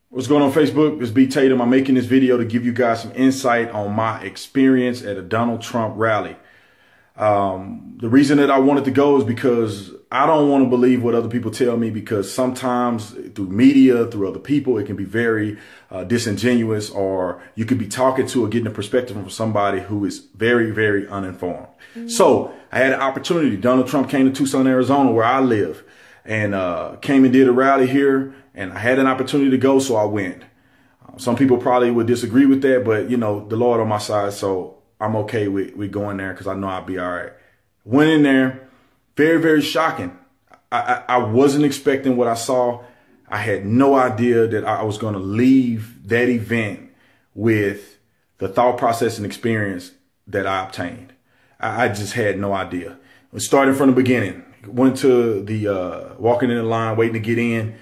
What's going on Facebook? It's B Tatum. I'm making this video to give you guys some insight on my experience at a Donald Trump rally. The reason that I wanted to go is because I don't want to believe what other people tell me, because sometimes through media, through other people, it can be very disingenuous, or you could be talking to or getting a perspective from somebody who is very, very uninformed. So I had an opportunity. Donald Trump came to Tucson, Arizona, where I live, and came and did a rally here. And I had an opportunity to go, so I went. Some people probably would disagree with that, but, you know, the Lord on my side, so I'm okay with going there because I know I'll be all right. Went in there, very, very shocking. I wasn't expecting what I saw. I had no idea that I was going to leave that event with the thought process and experience that I obtained. I just had no idea. Starting from the beginning, went to the walking in the line, waiting to get in.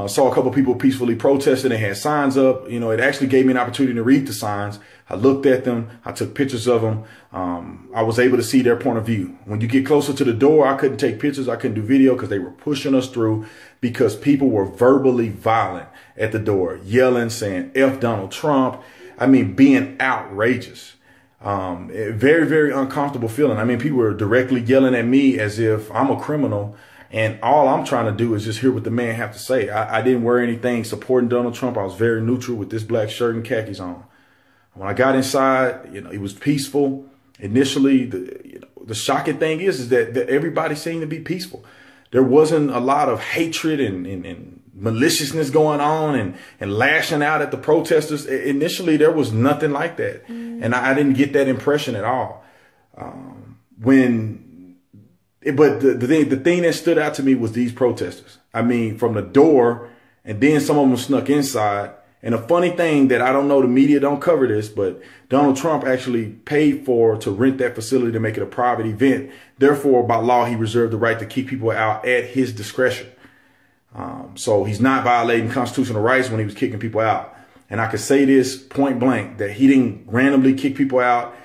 Saw a couple of people peacefully protesting. They had signs up. You know, it actually gave me an opportunity to read the signs. I looked at them. I took pictures of them. I was able to see their point of view. When you get closer to the door, I couldn't take pictures. I couldn't do video because they were pushing us through, because people were verbally violent at the door, yelling, saying F Donald Trump. I mean, being outrageous. Very, very uncomfortable feeling. I mean, people were directly yelling at me as if I'm a criminal. And all I'm trying to do is just hear what the man have to say. I didn't wear anything supporting Donald Trump. I was very neutral with this black shirt and khakis on. When I got inside, you know, it was peaceful. Initially, the shocking thing is that everybody seemed to be peaceful. There wasn't a lot of hatred and maliciousness going on and lashing out at the protesters. Initially, there was nothing like that. And I didn't get that impression at all. But the thing that stood out to me was these protesters. I mean, from the door, and then some of them snuck inside. And a funny thing that I don't know, the media don't cover this, but Donald Trump actually paid to rent that facility to make it a private event. Therefore, by law, he reserved the right to keep people out at his discretion. So he's not violating constitutional rights when he was kicking people out. And I can say this point blank, that he didn't randomly kick people out.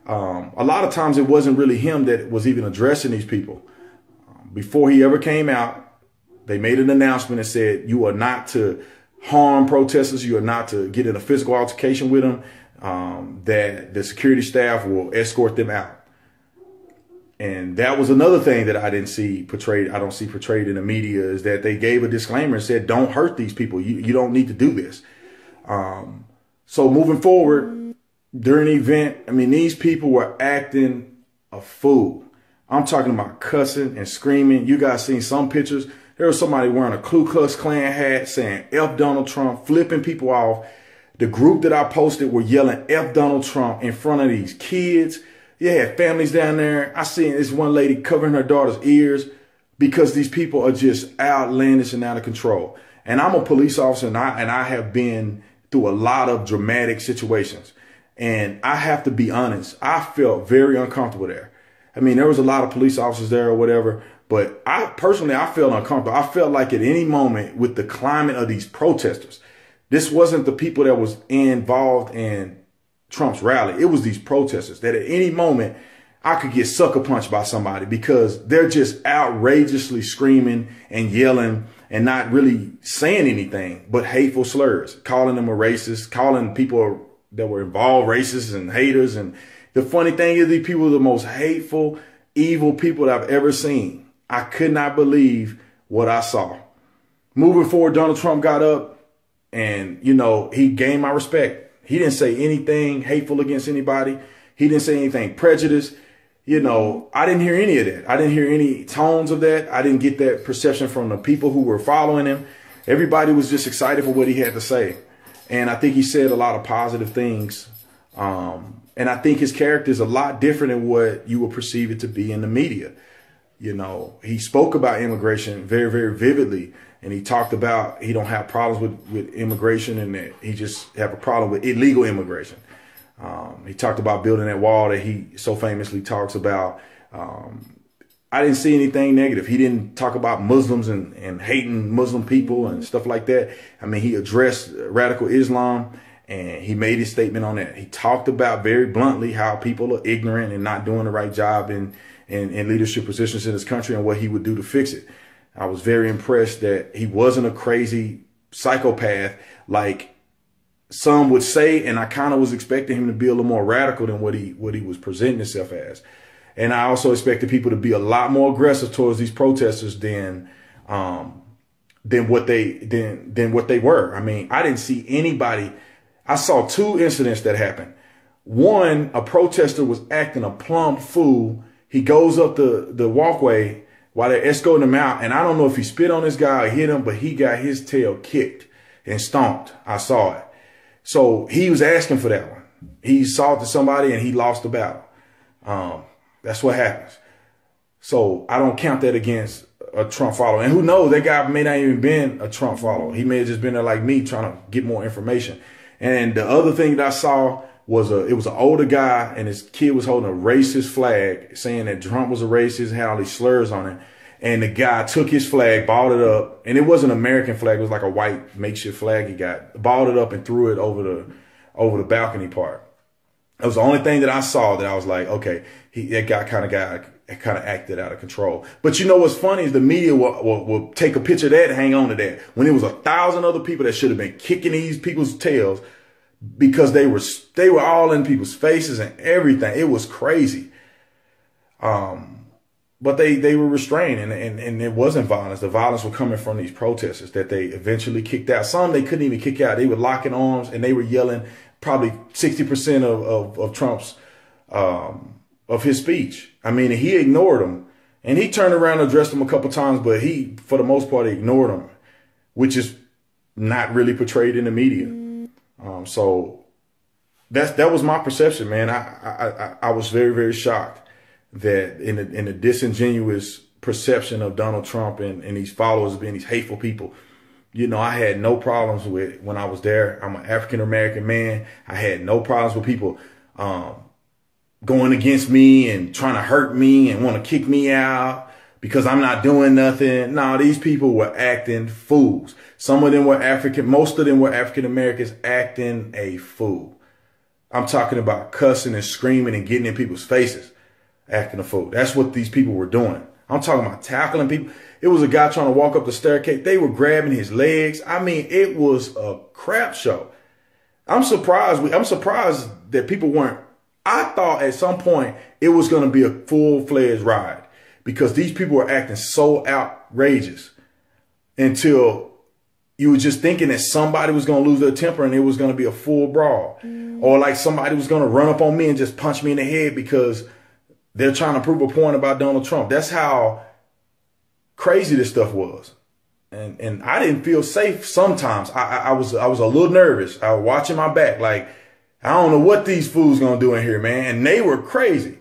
A lot of times it wasn't really him that was even addressing these people. Before he ever came out, they made an announcement and said, you are not to harm protesters. You are not to get in a physical altercation with them, that the security staff will escort them out. And that was another thing that I didn't see portrayed. I don't see portrayed in the media, is that they gave a disclaimer and said, don't hurt these people. You don't need to do this. So moving forward, during the event, I mean, these people were acting a fool. I'm talking about cussing and screaming. You guys seen some pictures. There was somebody wearing a Ku Klux Klan hat saying F Donald Trump, flipping people off. The group that I posted were yelling F Donald Trump in front of these kids. You had families down there. I seen this one lady covering her daughter's ears, because these people are just outlandish and out of control. And I'm a police officer, and I have been through a lot of dramatic situations. And I have to be honest, I felt very uncomfortable there. I mean, there was a lot of police officers there or whatever, but I felt uncomfortable. I felt like at any moment, with the climate of these protesters, this wasn't the people that was involved in Trump's rally. It was these protesters that at any moment I could get sucker punched by somebody, because they're just outrageously screaming and yelling and not really saying anything but hateful slurs, calling them a racist, calling people that were involved racists and haters. And the funny thing is, these people are the most hateful, evil people that I've ever seen. I could not believe what I saw. Moving forward, Donald Trump got up and, you know, he gained my respect. He didn't say anything hateful against anybody. He didn't say anything prejudiced. You know, I didn't hear any of that. I didn't hear any tones of that. I didn't get that perception from the people who were following him. Everybody was just excited for what he had to say. And I think he said a lot of positive things. And I think his character is a lot different than what you will perceive it to be in the media. You know, he spoke about immigration very, very vividly. And he talked about he don't have problems with immigration, and that he just have a problem with illegal immigration. He talked about building that wall that he so famously talks about. I didn't see anything negative. He didn't talk about Muslims and hating Muslim people and stuff like that. I mean, he addressed radical Islam, and he made his statement on that. He talked about very bluntly how people are ignorant and not doing the right job in leadership positions in this country, and what he would do to fix it. I was very impressed that he wasn't a crazy psychopath like some would say, and I kind of was expecting him to be a little more radical than what he was presenting himself as. And I also expected people to be a lot more aggressive towards these protesters than what they were. I mean, I didn't see anybody. I saw two incidents that happened. One, a protester was acting a plumb fool. He goes up the walkway while they're escorting him out. And I don't know if he spit on this guy or hit him, but he got his tail kicked and stomped. I saw it. So he was asking for that one. He assaulted somebody and he lost the battle. That's what happens. So I don't count that against a Trump follower. And who knows, that guy may not even been a Trump follower. He may have just been there like me trying to get more information. And the other thing that I saw was it was an older guy and his kid was holding a racist flag saying that Trump was a racist and had all these slurs on it. And the guy took his flag, balled it up, and it wasn't an American flag. It was like a white makeshift flag he got, balled it up and threw it over the balcony part. It was the only thing that I saw that I was like, okay, that guy kind of acted out of control. But you know what's funny is the media will take a picture of that and hang on to that. When there was 1,000 other people that should have been kicking these people's tails because they were all in people's faces and everything. It was crazy. But they were restrained and it wasn't violence. The violence was coming from these protesters that they eventually kicked out. Some they couldn't even kick out. They were locking arms and they were yelling probably 60% of Trump's, of his speech. I mean, he ignored them and he turned around and addressed them a couple times, but he, for the most part, ignored them, which is not really portrayed in the media. So that was my perception, man. I was very, very shocked that in the disingenuous perception of Donald Trump and these followers being these hateful people. You know, I had no problems with when I was there. I'm an African-American man. I had no problems with people going against me and trying to hurt me and want to kick me out because I'm not doing nothing. No, these people were acting fools. Some of them were most of them were African-Americans acting a fool. I'm talking about cussing and screaming and getting in people's faces, acting a fool. That's what these people were doing. I'm talking about tackling people. It was a guy trying to walk up the staircase. They were grabbing his legs. I mean, it was a crap show. I'm surprised that people weren't. I thought at some point it was going to be a full-fledged riot because these people were acting so outrageous until you were just thinking that somebody was going to lose their temper and it was going to be a full brawl. Or like somebody was going to run up on me and just punch me in the head because they're trying to prove a point about Donald Trump. That's how crazy this stuff was. And I didn't feel safe sometimes. I was a little nervous. I was watching my back. Like, I don't know what these fools gonna do in here, man. And they were crazy.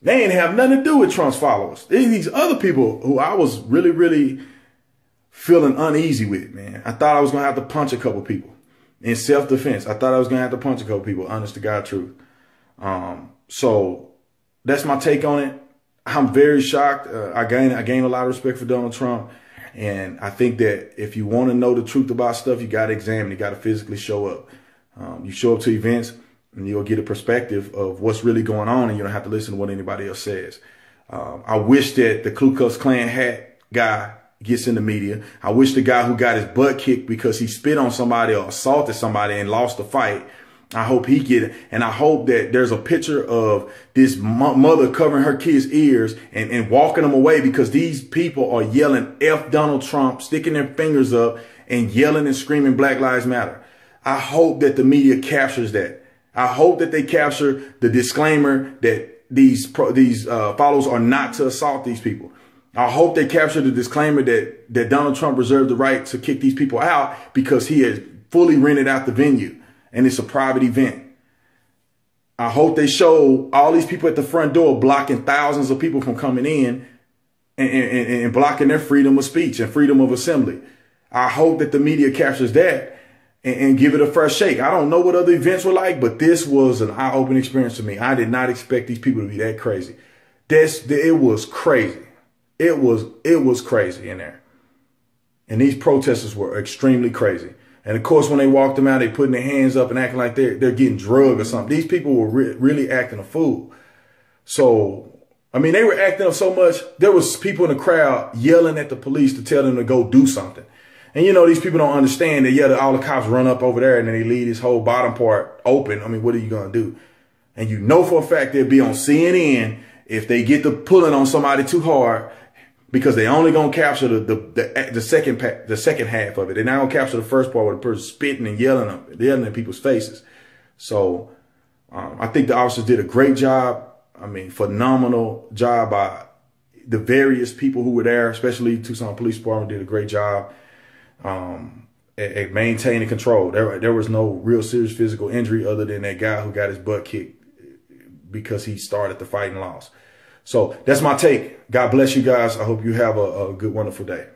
They ain't have nothing to do with Trump's followers. These other people who I was really, really feeling uneasy with, man. I thought I was gonna have to punch a couple people in self-defense. I thought I was gonna have to punch a couple people, honest to God truth. So that's my take on it. I'm very shocked. I gain a lot of respect for Donald Trump. And I think that if you want to know the truth about stuff, you got to examine. You got to physically show up. You show up to events and you'll get a perspective of what's really going on. And you don't have to listen to what anybody else says. I wish that the Ku Klux Klan hat guy gets in the media. I wish the guy who got his butt kicked because he spit on somebody or assaulted somebody and lost the fight, I hope he get it. And I hope that there's a picture of this mother covering her kid's ears and walking them away because these people are yelling F Donald Trump, sticking their fingers up and yelling and screaming Black Lives Matter. I hope that the media captures that. I hope that they capture the disclaimer that these followers are not to assault these people. I hope they capture the disclaimer that Donald Trump reserved the right to kick these people out because he has fully rented out the venue. And it's a private event. I hope they show all these people at the front door blocking thousands of people from coming in and blocking their freedom of speech and freedom of assembly. I hope that the media captures that and give it a fresh shake. I don't know what other events were like, but this was an eye-opening experience for me. I did not expect these people to be that crazy. It was crazy. It was crazy in there. And these protesters were extremely crazy. And of course, when they walked them out, they putting their hands up and acting like they're getting drugged or something. These people were really acting a fool. So, I mean, they were acting up so much. There was people in the crowd yelling at the police to tell them to go do something. And you know, these people don't understand that, yeah, all the cops run up over there and then they leave this whole bottom part open. I mean, what are you going to do? And you know for a fact they'll be on CNN if they get to pulling on somebody too hard, because they only going to capture the second half of it. They're not going to capture the first part where the person spitting and yelling in people's faces. So I think the officers did a great job. I mean, phenomenal job by the various people who were there, especially Tucson Police Department did a great job at maintaining control. There was no real serious physical injury other than that guy who got his butt kicked because he started the fight and lost. So that's my take. God bless you guys. I hope you have a good, wonderful day.